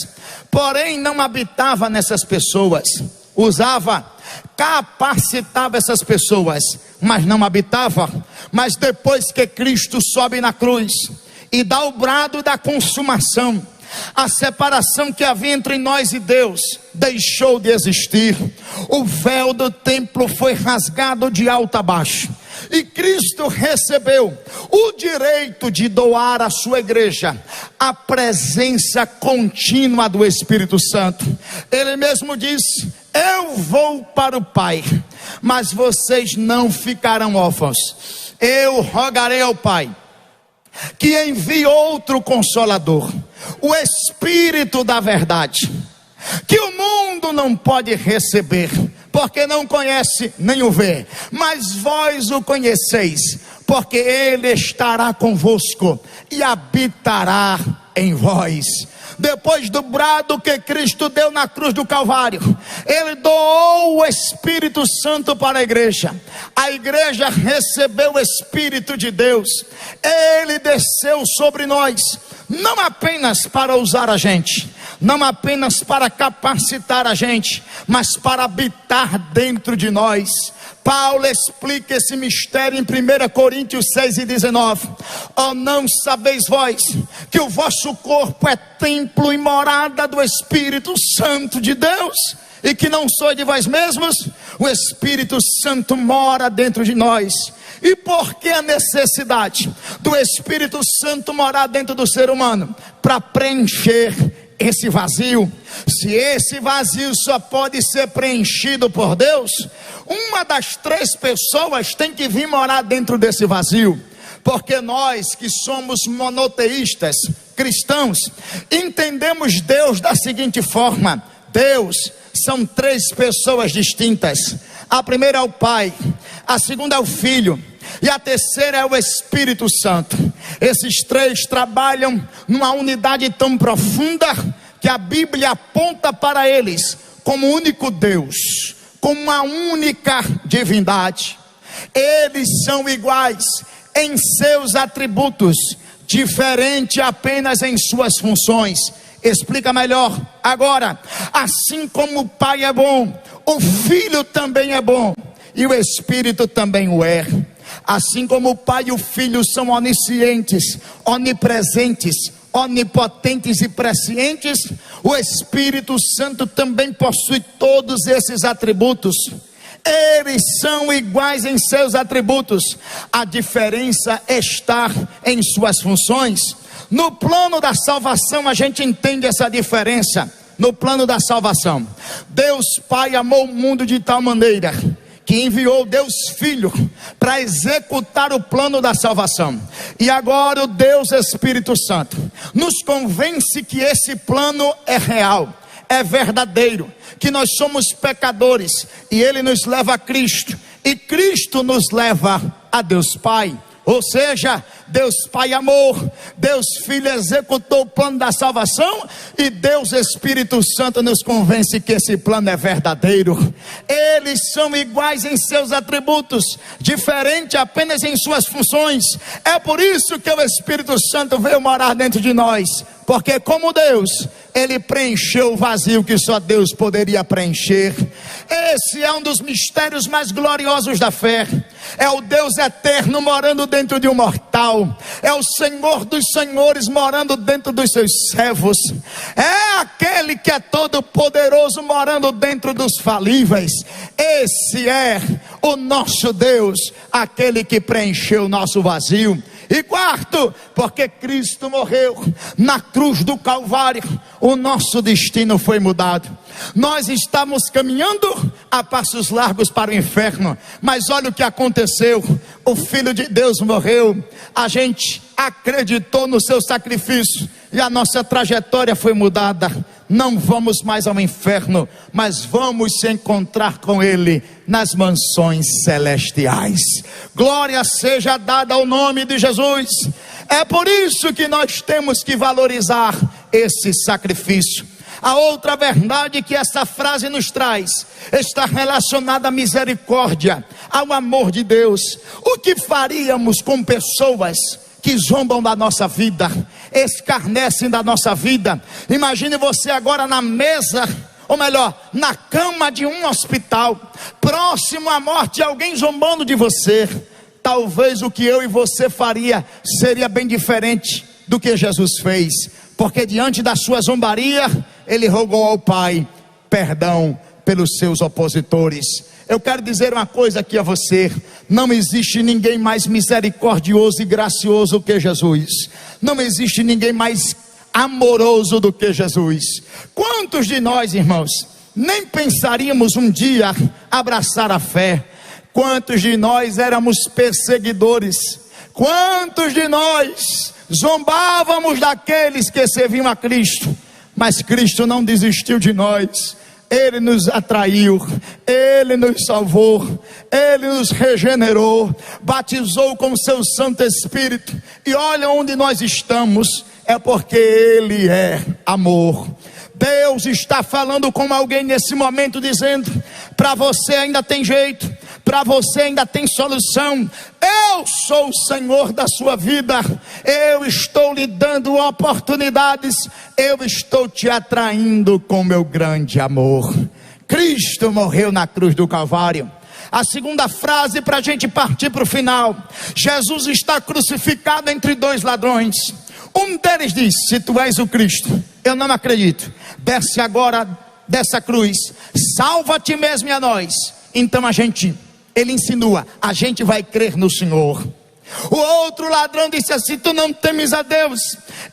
Porém não habitava nessas pessoas, capacitava essas pessoas, mas não habitava. Mas depois que Cristo sobe na cruz e dá o brado da consumação, a separação que havia entre nós e Deus deixou de existir. O véu do templo foi rasgado de alto a baixo, e Cristo recebeu o direito de doar à sua igreja a presença contínua do Espírito Santo. Ele mesmo disse: eu vou para o Pai, mas vocês não ficarão órfãos. Eu rogarei ao Pai que envie outro Consolador, o Espírito da verdade, que o mundo não pode receber, porque não conhece nem o vê, mas vós o conheceis, porque ele estará convosco e habitará em vós. Depois do brado que Cristo deu na cruz do Calvário, ele doou o Espírito Santo para a igreja recebeu o Espírito de Deus. Ele desceu sobre nós, não apenas para usar a gente, não apenas para capacitar a gente, mas para habitar dentro de nós. Paulo explica esse mistério em 1 Coríntios 6:19. Oh, não sabeis vós que o vosso corpo é templo e morada do Espírito Santo de Deus, e que não sois de vós mesmos? O Espírito Santo mora dentro de nós. E por que a necessidade do Espírito Santo morar dentro do ser humano? Para preencher esse vazio. Se esse vazio só pode ser preenchido por Deus, uma das 3 pessoas tem que vir morar dentro desse vazio. Porque nós que somos monoteístas, cristãos, entendemos Deus da seguinte forma: Deus são 3 pessoas distintas. A primeira é o Pai, a segunda é o Filho e a terceira é o Espírito Santo. Esses 3 trabalham numa unidade tão profunda que a Bíblia aponta para eles como único Deus, como uma única divindade. Eles são iguais em seus atributos, diferente apenas em suas funções. Explica melhor agora. Assim como o Pai é bom, o Filho também é bom e o Espírito também o é. Assim como o Pai e o Filho são oniscientes, onipresentes, onipotentes e prescientes, o Espírito Santo também possui todos esses atributos. Eles são iguais em seus atributos, a diferença está em suas funções. No plano da salvação a gente entende essa diferença. No plano da salvação, Deus Pai amou o mundo de tal maneira que enviou Deus Filho para executar o plano da salvação. E agora o Deus Espírito Santo nos convence que esse plano é real, é verdadeiro, que nós somos pecadores e Ele nos leva a Cristo, e Cristo nos leva a Deus Pai. Ou seja, Deus Pai amor, Deus Filho executou o plano da salvação, e Deus Espírito Santo nos convence que esse plano é verdadeiro. Eles são iguais em seus atributos, diferente apenas em suas funções. É por isso que o Espírito Santo veio morar dentro de nós, porque como Deus, Ele preencheu o vazio que só Deus poderia preencher. Esse é um dos mistérios mais gloriosos da fé. É o Deus eterno morando dentro de um mortal. É o Senhor dos senhores morando dentro dos seus servos. É aquele que é todo poderoso morando dentro dos falíveis. Esse é o nosso Deus, aquele que preencheu o nosso vazio. E quarto, porque Cristo morreu na cruz do Calvário, o nosso destino foi mudado. Nós estamos caminhando a passos largos para o inferno, mas olha o que aconteceu: o Filho de Deus morreu, a gente acreditou no seu sacrifício e a nossa trajetória foi mudada. Não vamos mais ao inferno, mas vamos se encontrar com Ele nas mansões celestiais. Glória seja dada ao nome de Jesus. É por isso que nós temos que valorizar esse sacrifício. A outra verdade que essa frase nos traz está relacionada à misericórdia, ao amor de Deus. O que faríamos com pessoas que zombam da nossa vida, escarnecem da nossa vida? Imagine você agora na mesa, ou melhor, na cama de um hospital, próximo à morte, alguém zombando de você. Talvez o que eu e você faria seria bem diferente do que Jesus fez, porque diante da sua zombaria, Ele rogou ao Pai perdão pelos seus opositores. Eu quero dizer uma coisa aqui a você: não existe ninguém mais misericordioso e gracioso que Jesus. Não existe ninguém mais amoroso do que Jesus. Quantos de nós, irmãos, nem pensaríamos um dia abraçar a fé? Quantos de nós éramos perseguidores? Quantos de nós zombávamos daqueles que serviam a Cristo? Mas Cristo não desistiu de nós. Ele nos atraiu, Ele nos salvou, Ele nos regenerou, batizou com o seu Santo Espírito. E olha onde nós estamos, é porque Ele é amor. Deus está falando com alguém nesse momento, dizendo: para você ainda tem jeito, para você ainda tem solução. Eu sou o Senhor da sua vida, eu estou lhe dando oportunidades, eu estou te atraindo com meu grande amor. Cristo morreu na cruz do Calvário. A segunda frase para a gente partir para o final: Jesus está crucificado entre 2 ladrões. Um deles diz: se tu és o Cristo, eu não acredito, desce agora dessa cruz, salva a ti mesmo e a nós. Então ele insinua: a gente vai crer no Senhor. O outro ladrão disse assim: tu não temes a Deus,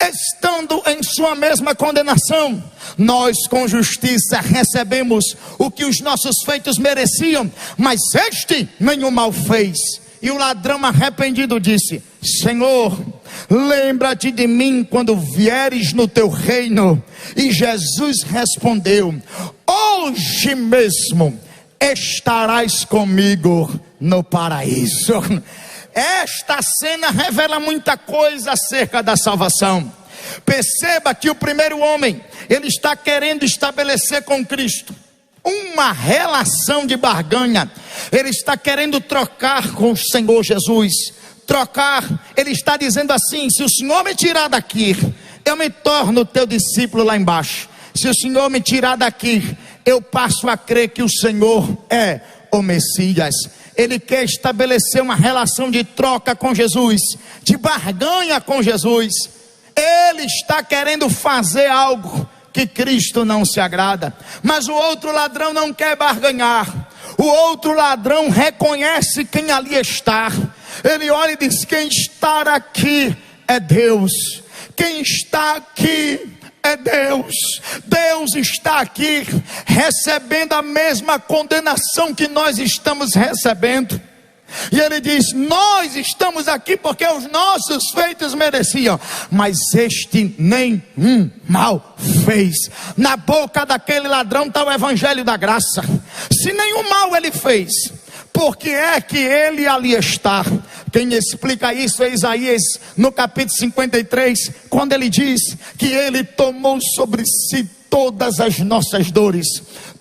estando em sua mesma condenação. Nós com justiça recebemos o que os nossos feitos mereciam, mas este nenhum mal fez. E o ladrão arrependido disse: Senhor, lembra-te de mim quando vieres no teu reino. E Jesus respondeu: hoje mesmo estarás comigo no paraíso. Esta cena revela muita coisa acerca da salvação. Perceba que o primeiro homem, ele está querendo estabelecer com Cristo uma relação de barganha. Ele está querendo trocar com o Senhor Jesus. Trocar, ele está dizendo assim: se o Senhor me tirar daqui, eu me torno teu discípulo lá embaixo. Se o Senhor me tirar daqui, eu passo a crer que o Senhor é o Messias. Ele quer estabelecer uma relação de troca com Jesus, de barganha com Jesus. Ele está querendo fazer algo que Cristo não se agrada. Mas o outro ladrão não quer barganhar. O outro ladrão reconhece quem ali está. Ele olha e diz: quem está aqui é Deus. Quem está aqui é Deus. Deus está aqui recebendo a mesma condenação que nós estamos recebendo. E ele diz: nós estamos aqui porque os nossos feitos mereciam, mas este nenhum mal fez. Na boca daquele ladrão está o evangelho da graça. Se nenhum mal ele fez, por que é que ele ali está? Quem explica isso é Isaías, no capítulo 53, quando ele diz que ele tomou sobre si todas as nossas dores,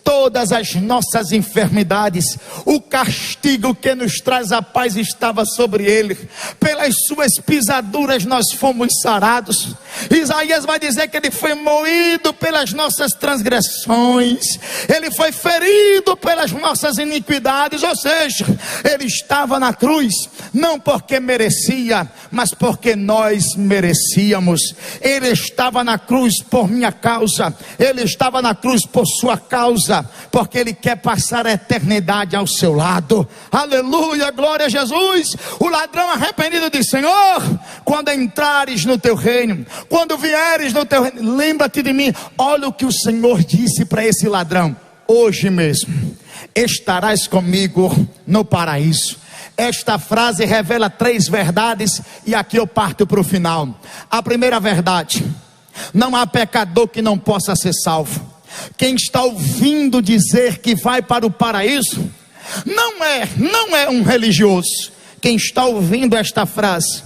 todas as nossas enfermidades. O castigo que nos traz a paz estava sobre ele. Pelas suas pisaduras nós fomos sarados. Isaías vai dizer que ele foi moído pelas nossas transgressões, ele foi ferido pelas nossas iniquidades. Ou seja, ele estava na cruz não porque merecia, mas porque nós merecíamos. Ele estava na cruz por minha causa, ele estava na cruz por sua causa, porque ele quer passar a eternidade ao seu lado. Aleluia, glória a Jesus. O ladrão arrependido diz: Senhor, quando entrares no teu reino, quando vieres no teu reino, lembra-te de mim. Olha o que o Senhor disse para esse ladrão: hoje mesmo estarás comigo no paraíso. Esta frase revela 3 verdades, e aqui eu parto para o final. A primeira verdade: não há pecador que não possa ser salvo. Quem está ouvindo dizer que vai para o paraíso não é um religioso. Quem está ouvindo esta frase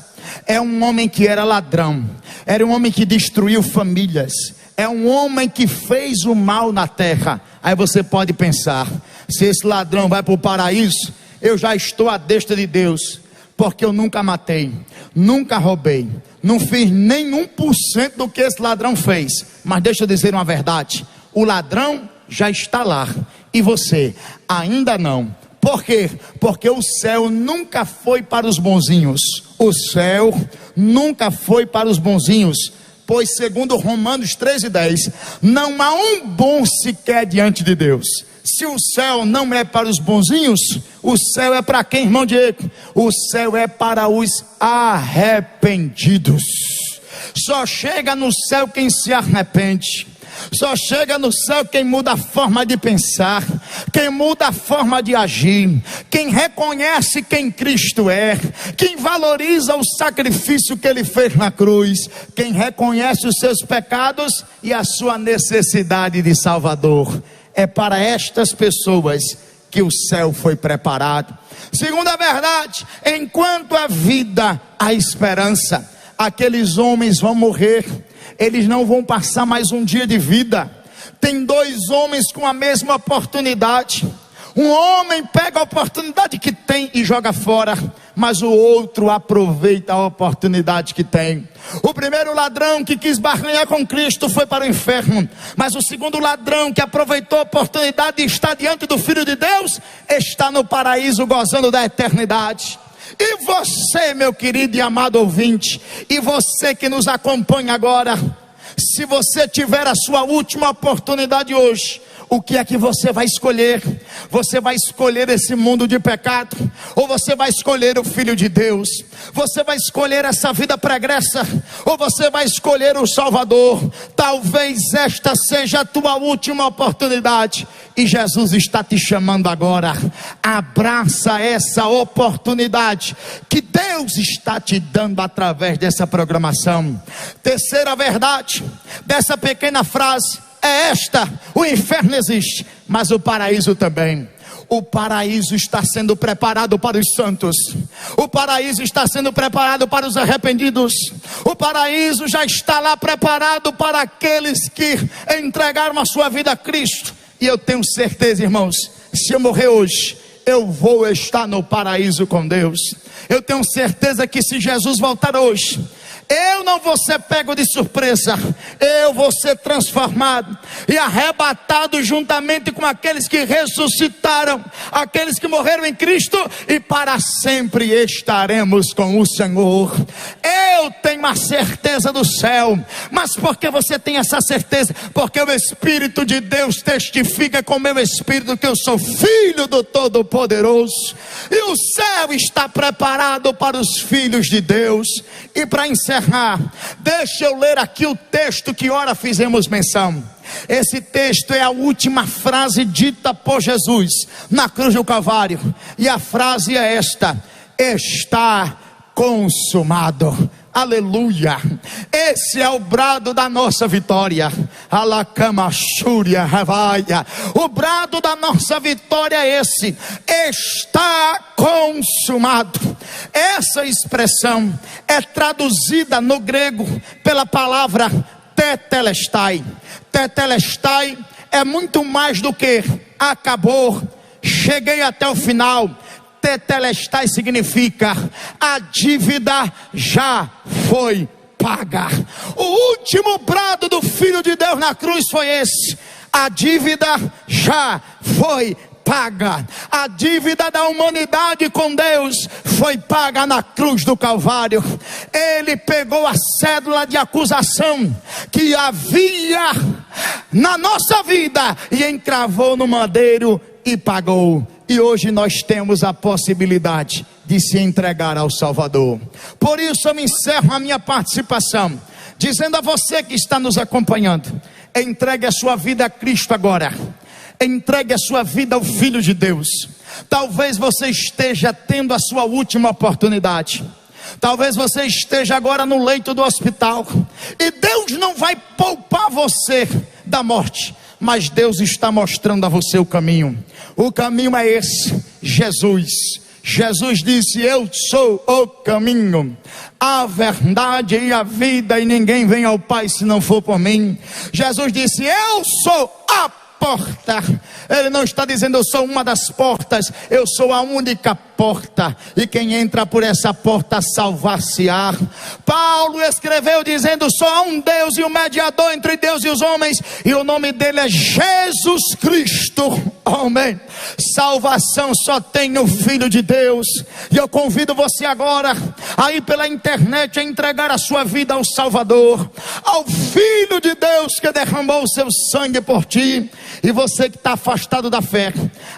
é um homem que era ladrão, era um homem que destruiu famílias, é um homem que fez o mal na terra. Aí você pode pensar: se esse ladrão vai para o paraíso, eu já estou à destra de Deus, porque eu nunca matei, nunca roubei, não fiz nem 1% do que esse ladrão fez. Mas deixa eu dizer uma verdade: o ladrão já está lá, e você ainda não. Por quê? Porque o céu nunca foi para os bonzinhos. O céu nunca foi para os bonzinhos. Pois segundo Romanos 13:10, não há um bom sequer diante de Deus. Se o céu não é para os bonzinhos, o céu é para quem, irmão Diego? O céu é para os arrependidos. Só chega no céu quem se arrepende. Só chega no céu quem muda a forma de pensar, quem muda a forma de agir, quem reconhece quem Cristo é, quem valoriza o sacrifício que ele fez na cruz, quem reconhece os seus pecados e a sua necessidade de Salvador. É para estas pessoas que o céu foi preparado. Segunda verdade: enquanto há vida, há esperança. Aqueles homens vão morrer, eles não vão passar mais um dia de vida. Tem 2 homens com a mesma oportunidade. Um homem pega a oportunidade que tem e joga fora, mas o outro aproveita a oportunidade que tem. O primeiro ladrão que quis barganhar com Cristo foi para o inferno, mas o segundo ladrão que aproveitou a oportunidade de estar diante do Filho de Deus está no paraíso gozando da eternidade. E você, meu querido e amado ouvinte, e você que nos acompanha agora, se você tiver a sua última oportunidade hoje, o que é que você vai escolher? Você vai escolher esse mundo de pecado? Ou você vai escolher o Filho de Deus? Você vai escolher essa vida pregressa? Ou você vai escolher o Salvador? Talvez esta seja a tua última oportunidade, e Jesus está te chamando agora. Abraça essa oportunidade que Deus está te dando através dessa programação. Terceira verdade dessa pequena frase é esta: o inferno existe, mas o paraíso também. O paraíso está sendo preparado para os santos. O paraíso está sendo preparado para os arrependidos. O paraíso já está lá preparado para aqueles que entregaram a sua vida a Cristo. E eu tenho certeza, irmãos, se eu morrer hoje, eu vou estar no paraíso com Deus. Eu tenho certeza que se Jesus voltar hoje, eu não vou ser pego de surpresa, eu vou ser transformado e arrebatado juntamente com aqueles que ressuscitaram, aqueles que morreram em Cristo, e para sempre estaremos com o Senhor. Eu tenho a certeza do céu. Mas por que você tem essa certeza? Porque o Espírito de Deus testifica com o meu espírito que eu sou filho do Todo-Poderoso, e o céu está preparado para os filhos de Deus. E para encerrar, deixa eu ler aqui o texto que ora fizemos menção. Esse texto é a última frase dita por Jesus na cruz do Calvário, e a frase é esta: está consumado. Aleluia! Esse é o brado da nossa vitória. O brado da nossa vitória é esse: está consumado. Essa expressão é traduzida no grego pela palavra tetelestai. Tetelestai é muito mais do que acabou, cheguei até o final. Tetelestai significa a dívida já foi paga. O último brado do Filho de Deus na cruz foi esse: a dívida já foi paga. A dívida da humanidade com Deus foi paga na cruz do Calvário. Ele pegou a cédula de acusação que havia na nossa vida e encravou no madeiro e pagou. E hoje nós temos a possibilidade de se entregar ao Salvador. Por isso eu me encerro a minha participação dizendo a você que está nos acompanhando: entregue a sua vida a Cristo agora. Entregue a sua vida ao Filho de Deus. Talvez você esteja tendo a sua última oportunidade. Talvez você esteja agora no leito do hospital, e Deus não vai poupar você da morte, mas Deus está mostrando a você o caminho. O caminho é esse: Jesus. Jesus disse: eu sou o caminho, a verdade e a vida, e ninguém vem ao Pai se não for por mim. Jesus disse: eu sou a porta. Ele não está dizendo eu sou uma das portas, eu sou a única porta, e quem entra por essa porta salvar-se-á. Paulo escreveu dizendo: só há um Deus e um mediador entre Deus e os homens, e o nome dele é Jesus Cristo. Amém. Salvação só tem o Filho de Deus. E eu convido você agora aí pela internet a entregar a sua vida ao Salvador, ao Filho de Deus que derramou o seu sangue por ti. E você que está afastado da fé,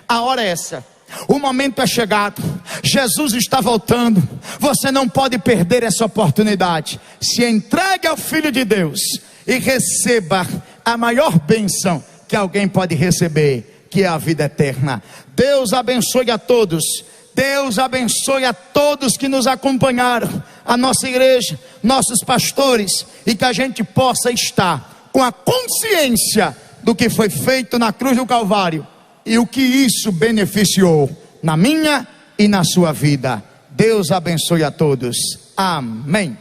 a hora é essa. O momento é chegado, Jesus está voltando. Você não pode perder essa oportunidade. Se entregue ao Filho de Deus e receba a maior bênção que alguém pode receber, que é a vida eterna. Deus abençoe a todos. Deus abençoe a todos que nos acompanharam, a nossa igreja, nossos pastores, e que a gente possa estar com a consciência do que foi feito na cruz do Calvário e o que isso beneficiou na minha e na sua vida. Deus abençoe a todos. Amém.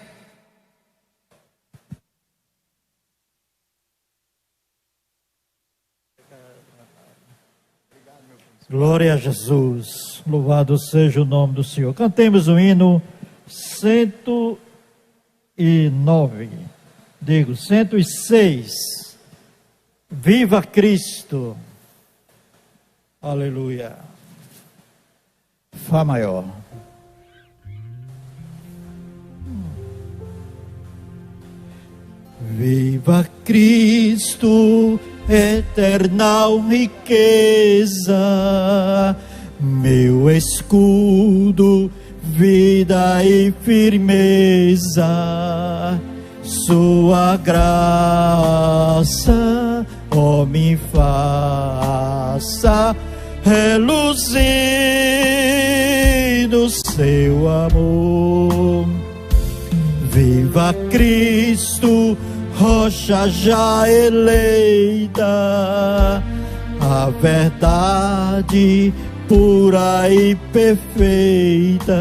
Glória a Jesus. Louvado seja o nome do Senhor. Cantemos o hino 109. Digo, 106. Viva Cristo. Aleluia. Fá maior. Viva Cristo, eterna riqueza, meu escudo, vida e firmeza. Sua graça, ó, me faça reluzir no seu amor. Viva Cristo, rocha já eleita, a verdade pura e perfeita,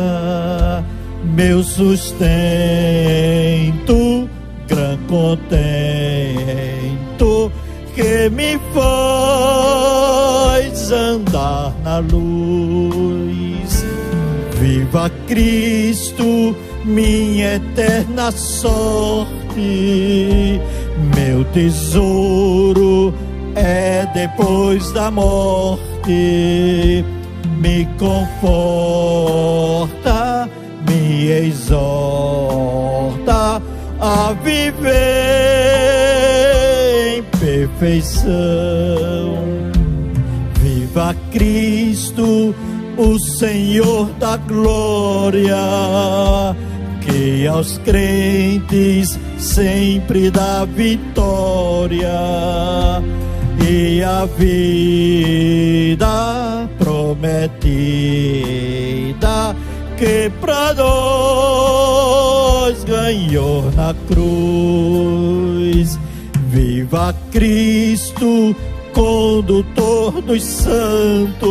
meu sustento, gran contento, que me faz andar na luz. Viva Cristo, minha eterna sorte, meu tesouro é depois da morte. Me conforta, me exorta a viver em perfeição. Viva Cristo, o Senhor da glória, que aos crentes sempre dá vitória, e a vida prometida que pra nós ganhou na cruz. Viva Cristo, condutor dos santos.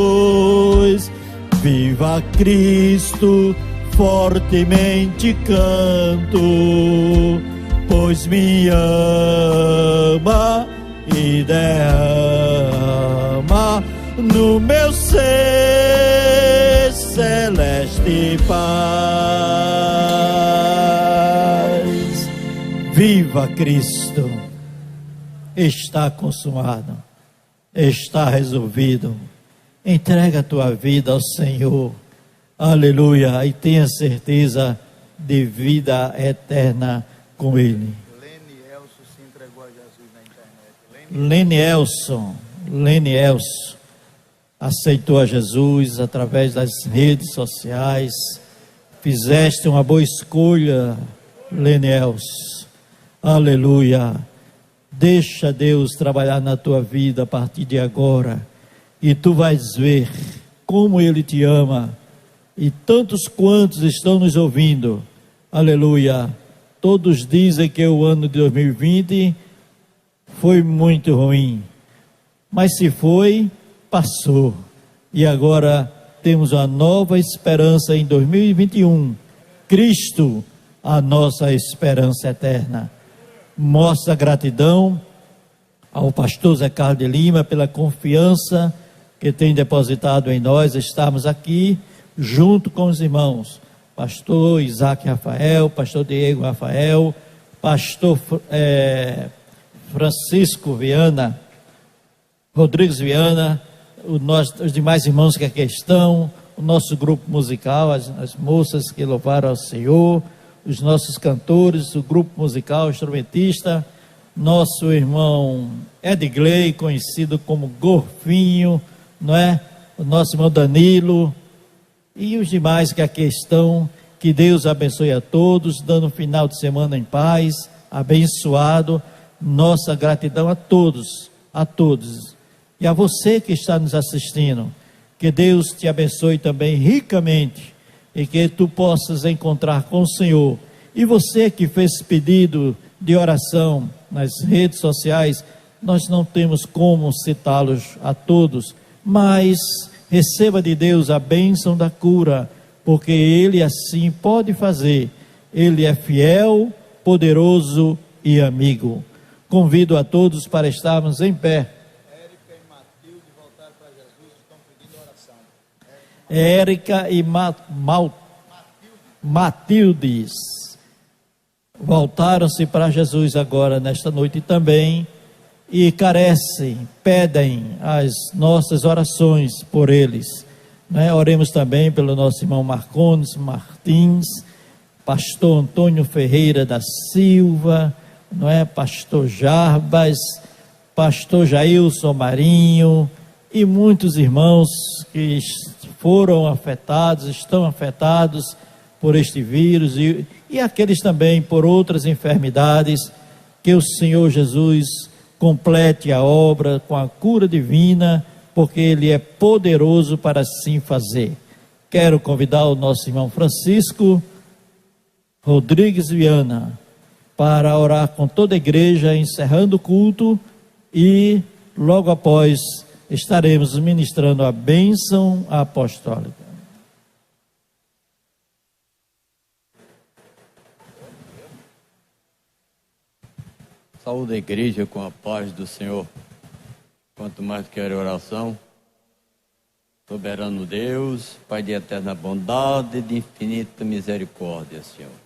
Viva Cristo, fortemente canto, pois me ama e derrama no meu ser celeste paz. Viva Cristo, está consumado, está resolvido. Entrega a tua vida ao Senhor, aleluia, e tenha certeza de vida eterna com Ele. Lenielson se entregou a Jesus na internet. Lenielson aceitou a Jesus através das redes sociais. Fizeste uma boa escolha, Lenielson, aleluia. Deixa Deus trabalhar na tua vida a partir de agora, e tu vais ver como Ele te ama. E tantos quantos estão nos ouvindo, aleluia, todos dizem que o ano de 2020 foi muito ruim, mas se foi, passou, e agora temos uma nova esperança em 2021, Cristo, a nossa esperança eterna. Mostra gratidão ao pastor Zé Carlos de Lima pela confiança que tem depositado em nós, estarmos aqui junto com os irmãos, pastor Isaac Rafael, pastor Diego Rafael, pastor Francisco Viana, Rodrigues Viana, os demais irmãos que aqui estão, o nosso grupo musical, as moças que louvaram ao Senhor, os nossos cantores, o grupo musical, instrumentista, nosso irmão Edgley, conhecido como Gorfinho, não é? O nosso irmão Danilo, e os demais que aqui estão. Que Deus abençoe a todos, dando um final de semana em paz, abençoado. Nossa gratidão a todos, e a você que está nos assistindo, que Deus te abençoe também ricamente, e que tu possas encontrar com o Senhor. E você que fez pedido de oração nas redes sociais, nós não temos como citá-los a todos, mas receba de Deus a bênção da cura, porque Ele assim pode fazer. Ele é fiel, poderoso e amigo. Convido a todos para estarmos em pé. Érica e Matilde voltaram para Jesus, estão pedindo oração. Érica e Matildes voltaram-se para Jesus agora, nesta noite também, e carecem, pedem as nossas orações por eles, né? Oremos também pelo nosso irmão Marcondes Martins, pastor Antônio Ferreira da Silva, não é? Pastor Jarbas, pastor Jailson Marinho e muitos irmãos que foram afetados, estão afetados por este vírus e aqueles também por outras enfermidades, que o Senhor Jesus complete a obra com a cura divina, porque Ele é poderoso para assim fazer. Quero convidar o nosso irmão Francisco Rodrigues Viana para orar com toda a igreja, encerrando o culto, e logo após estaremos ministrando a bênção apostólica. Saúde a igreja com a paz do Senhor. Quanto mais quero oração. Soberano Deus, Pai de eterna bondade e de infinita misericórdia, Senhor.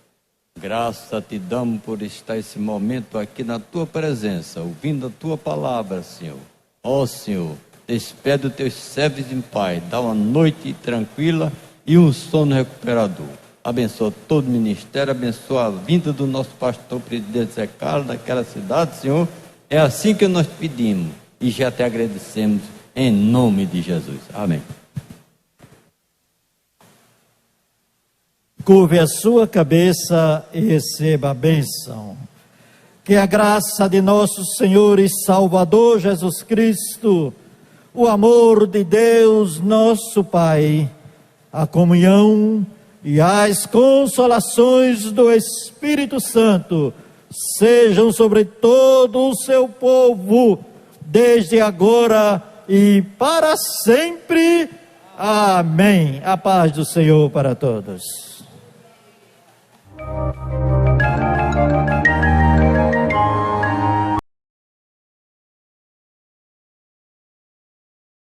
Graça te damos por estar esse momento aqui na tua presença, ouvindo a tua palavra, Senhor. Ó Senhor, despede os teus servos em paz, dá uma noite tranquila e um sono recuperador. Abençoa todo o ministério, abençoa a vinda do nosso pastor presidente Zé Carlos naquela cidade, Senhor. É assim que nós pedimos e já te agradecemos em nome de Jesus. Amém. Curve a sua cabeça e receba a bênção. Que a graça de nosso Senhor e Salvador Jesus Cristo, o amor de Deus nosso Pai, a comunhão e as consolações do Espírito Santo sejam sobre todo o seu povo, desde agora e para sempre. Amém. A paz do Senhor para todos.